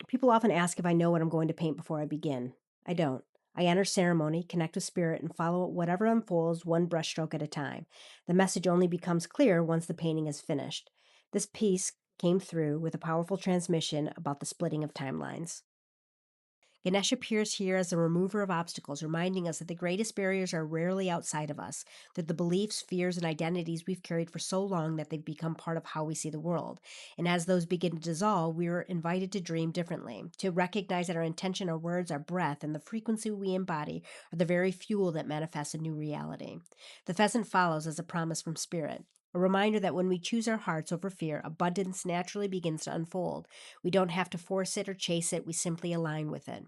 People often ask if I know what I'm going to paint before I begin. I don't. I enter ceremony, connect with spirit, and follow whatever unfolds one brushstroke at a time. The message only becomes clear once the painting is finished. This piece came through with a powerful transmission about the splitting of timelines. Ganesh appears here as the remover of obstacles, reminding us that the greatest barriers are rarely outside of us, that the beliefs, fears, and identities we've carried for so long that they've become part of how we see the world. And as those begin to dissolve, we are invited to dream differently, to recognize that our intention, our words, our breath, and the frequency we embody are the very fuel that manifests a new reality. The pheasant follows as a promise from spirit. A reminder that when we choose our hearts over fear, abundance naturally begins to unfold. We don't have to force it or chase it, we simply align with it.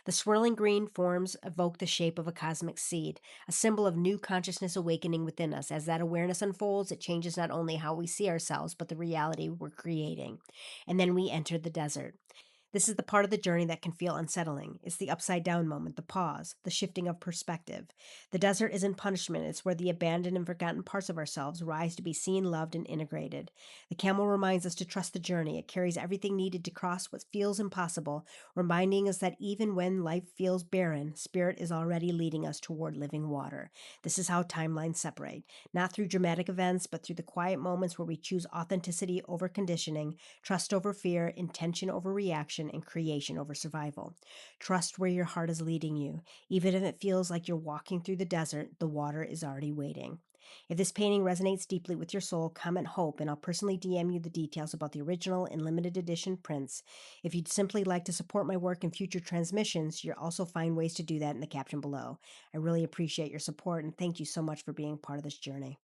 The swirling green forms evoke the shape of a cosmic seed, a symbol of new consciousness awakening within us. As that awareness unfolds, it changes not only how we see ourselves, but the reality we're creating. And then we enter the desert. This is the part of the journey that can feel unsettling. It's the upside down moment, the pause, the shifting of perspective. The desert isn't punishment, it's where the abandoned and forgotten parts of ourselves rise to be seen, loved, and integrated. The camel reminds us to trust the journey. It carries everything needed to cross what feels impossible, reminding us that even when life feels barren, spirit is already leading us toward living water. This is how timelines separate, not through dramatic events, but through the quiet moments where we choose authenticity over conditioning, trust over fear, intention over reaction, and creation over survival. Trust where your heart is leading you. Even if it feels like you're walking through the desert, the water is already waiting. If this painting resonates deeply with your soul, comment hope, and I'll personally DM you the details about the original and limited edition prints. If you'd simply like to support my work in future transmissions, you'll also find ways to do that in the caption below. I really appreciate your support and thank you so much for being part of this journey.